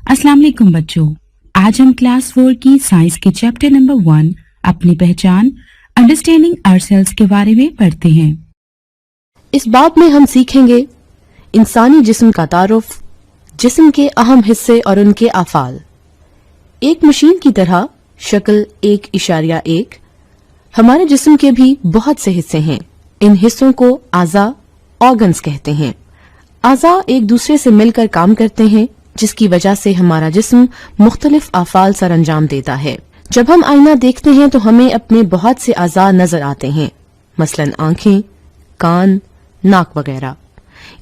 अस्सलाम वालेकुम बच्चों, आज हम क्लास 4 की साइंस के चैप्टर नंबर 1 अपनी पहचान अंडरस्टैंडिंग आवरसेल्व्स के बारे में पढ़ते हैं। इस बाब में हम सीखेंगे इंसानी जिस्म का तारुफ, जिस्म के अहम हिस्से और उनके आफाल। एक मशीन की तरह शक्ल 1.1। हमारे जिस्म के भी बहुत से हिस्से हैं। इन हिस्सों को आज़ा ऑर्गन्स कहते हैं। आज़ा एक दूसरे से मिलकर काम करते हैं, जिसकी वजह से हमारा जिस्म मुख्तलिफ आफाल सर अंजाम देता है। जब हम आईना देखते हैं तो हमें अपने बहुत से आज़ा नजर आते हैं, मसलन आंखें, कान, नाक वगैरह।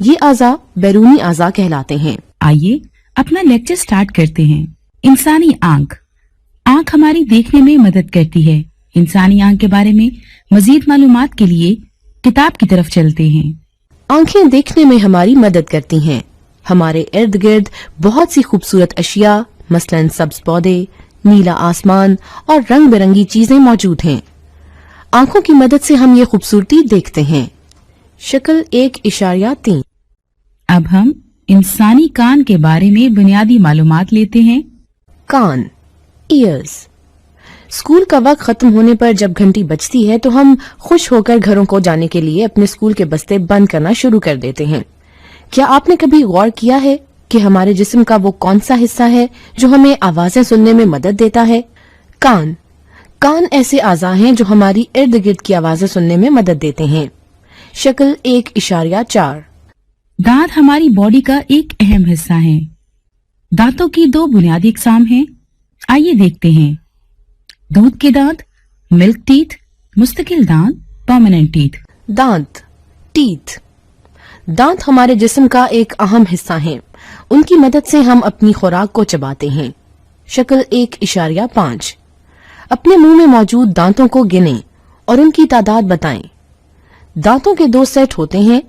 ये आज़ा बैरूनी आज़ा कहलाते हैं। आइए अपना लेक्चर स्टार्ट करते हैं। इंसानी आंख हमारी देखने में मदद करती है। इंसानी आंख के बारे में मजीद मालूमात के लिए किताब की तरफ चलते हैं। आंखें देखने में हमारी मदद करती हैं। हमारे इर्द गिर्द बहुत सी खूबसूरत अशिया, मसलन सब्ज पौधे, नीला आसमान और रंग बिरंगी चीजें मौजूद हैं। आंखों की मदद से हम ये खूबसूरती देखते हैं। शक्ल 1.3। अब हम इंसानी कान के बारे में बुनियादी मालूमात लेते हैं। कान, ईयर्स। स्कूल का वक्त खत्म होने पर जब घंटी बजती है तो हम खुश होकर घरों को जाने के लिए अपने स्कूल के बस्ते बंद करना शुरू कर देते हैं। क्या आपने कभी गौर किया है कि हमारे जिस्म का वो कौन सा हिस्सा है जो हमें आवाजें सुनने में मदद देता है? कान ऐसे आज़ा हैं जो हमारी इर्द गिर्द की आवाजें सुनने में मदद देते हैं। शक्ल 1.4। दांत हमारी बॉडी का एक अहम हिस्सा है। दांतों की 2 बुनियादी इकसाम हैं। आइए देखते हैं। दूध के दांत, मिल्क टीथ, मुस्तकिल दांत, परमानेंट टीथ। दांत, टीथ। दांत हमारे जिस्म का एक अहम हिस्सा हैं। उनकी मदद से हम अपनी खुराक को चबाते हैं। शक्ल 1.5। अपने मुंह में मौजूद दांतों को गिनें और उनकी तादाद बताएं। दांतों के 2 सेट होते हैं।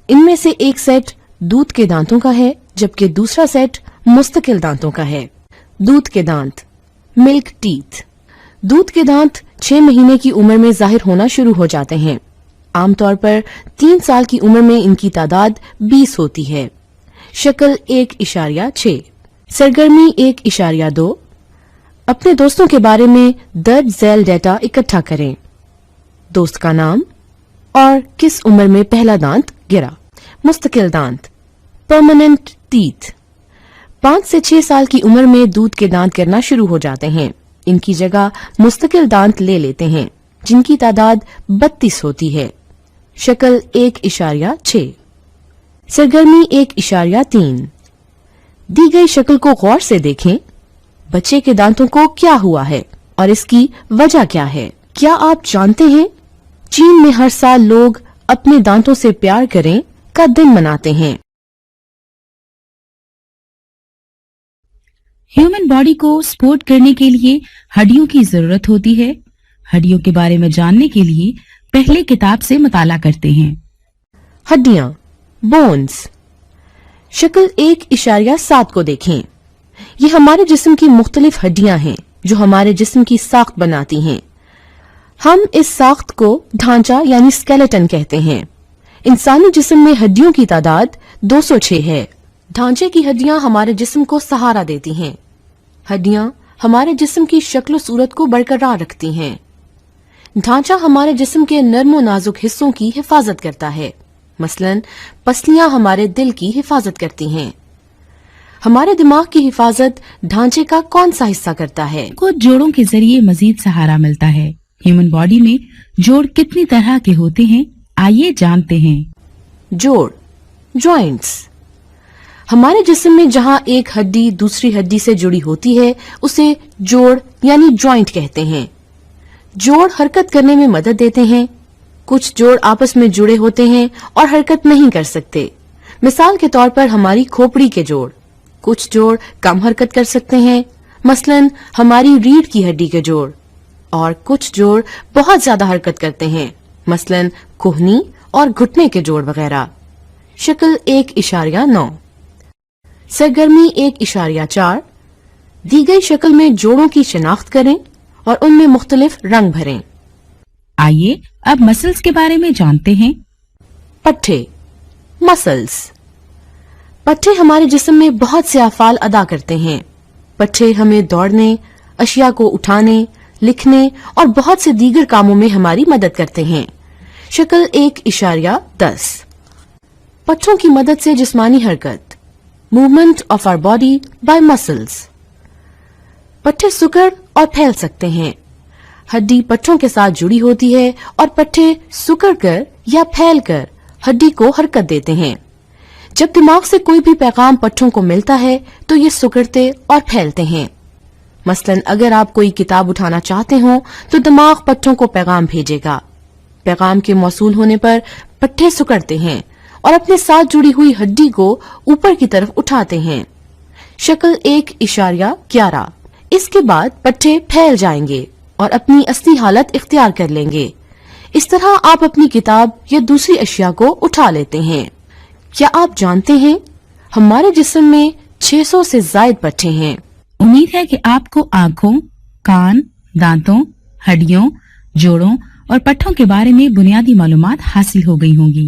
इनमें से एक सेट दूध के दांतों का है, जबकि दूसरा सेट मुस्तकिल दांतों का है। दूध के दांत, मिल्क टीथ। दूध के दांत 6 महीने की उम्र में जाहिर होना शुरू हो जाते हैं। आमतौर पर 3 साल की उम्र में इनकी तादाद 20 होती है। शक्ल 1.6। सरगर्मी 1.2। अपने दोस्तों के बारे में दर्ज झैल डेटा इकट्ठा करें। दोस्त का नाम और किस उम्र में पहला दांत गिरा। मुस्तकिल दांत, परमानेंट टीथ। 5 से 6 साल की उम्र में दूध के दांत गिरना शुरू हो जाते हैं। इनकी जगह मुस्तकिल दांत ले लेते हैं, जिनकी तादाद 32 होती है। शक्ल 1.6। सरगर्मी 1.3। दी गई शक्ल को गौर से देखें। बच्चे के दांतों को क्या हुआ है और इसकी वजह क्या है? क्या आप जानते हैं चीन में हर साल लोग अपने दांतों से प्यार करें का दिन मनाते हैं। ह्यूमन बॉडी को सपोर्ट करने के लिए हड्डियों की जरूरत होती है। हड्डियों के बारे में जानने के लिए पहले किताब से मुताला करते हैं। हड्डियां, बोन्स। शक्ल 1.7 को देखें। ये हमारे जिस्म की मुख्तलिफ हड्डियां हैं जो हमारे जिस्म की साख्त बनाती हैं। हम इस साख्त को ढांचा यानी स्केलेटन कहते हैं। इंसानी जिस्म में हड्डियों की तादाद 206 है। ढांचे की हड्डियां हमारे जिस्म को सहारा देती हैं। हड्डियां हमारे जिस्म की शक्ल सूरत को बरकरार रखती हैं। ढांचा हमारे जिस्म के नर्म नाजुक हिस्सों की हिफाजत करता है, मसलन पसलियां हमारे दिल की हिफाजत करती हैं। हमारे दिमाग की हिफाजत ढांचे का कौन सा हिस्सा करता है? को जोड़ों के जरिए मजीद सहारा मिलता है। ह्यूमन बॉडी में जोड़ कितनी तरह के होते हैं, आइए जानते हैं। जोड़, जॉइंट्स। हमारे जिस्म में जहां एक हड्डी दूसरी हड्डी से जुड़ी होती है उसे जोड़ यानी जॉइंट कहते हैं। जोड़ हरकत करने में मदद देते हैं। कुछ जोड़ आपस में जुड़े होते हैं और हरकत नहीं कर सकते। मिसाल के तौर पर हमारी खोपड़ी के जोड़। कुछ जोड़ कम हरकत कर सकते हैं, मसलन हमारी रीढ़ की हड्डी के जोड़। और कुछ जोड़ बहुत ज्यादा हरकत करते हैं, मसलन कोहनी और घुटने के जोड़ वगैरह। शक्ल 1.9। सरगर्मी 1.4। दी गई शक्ल में जोड़ों की शिनाख्त करें और उनमें मुख्तलिफ रंग भरें। आइए अब मसल्स के बारे में जानते हैं। पट्टे, मसल्स। पट्टे हमारे जिस्म में बहुत से अफ़ाल अदा करते हैं। पट्टे हमें दौड़ने, अशिया को उठाने, लिखने और बहुत से दीगर कामों में हमारी मदद करते हैं। शक्ल 1.10 पट्टों की मदद से जिस्मानी हरकत, movement of our body by muscles. पट्टे सुकड़ और फैल सकते हैं। हड्डी पट्टों के साथ जुड़ी होती है और पट्टे सुकड़ कर या फैल कर हड्डी को हरकत देते हैं। जब दिमाग से कोई भी पैगाम पट्टों को मिलता है तो ये सुकड़ते और फैलते हैं। मसलन अगर आप कोई किताब उठाना चाहते हो तो दिमाग पट्टों को पैगाम भेजेगा। पैगाम के मौसूल होने पर पट्टे सुकड़ते हैं और अपने साथ जुड़ी हुई हड्डी को ऊपर की तरफ उठाते हैं। शक्ल 1.11 इसके बाद पट्टे फैल जाएंगे और अपनी असली हालत इख्तियार कर लेंगे। इस तरह आप अपनी किताब या दूसरी अशिया को उठा लेते हैं। क्या आप जानते हैं हमारे जिस्म में 600 से ज्यादा पट्टे हैं। उम्मीद है कि आपको आँखों, कान, दांतों, हड्डियों, जोड़ों और पट्टों के बारे में बुनियादी मालूमात हासिल हो गई होंगी।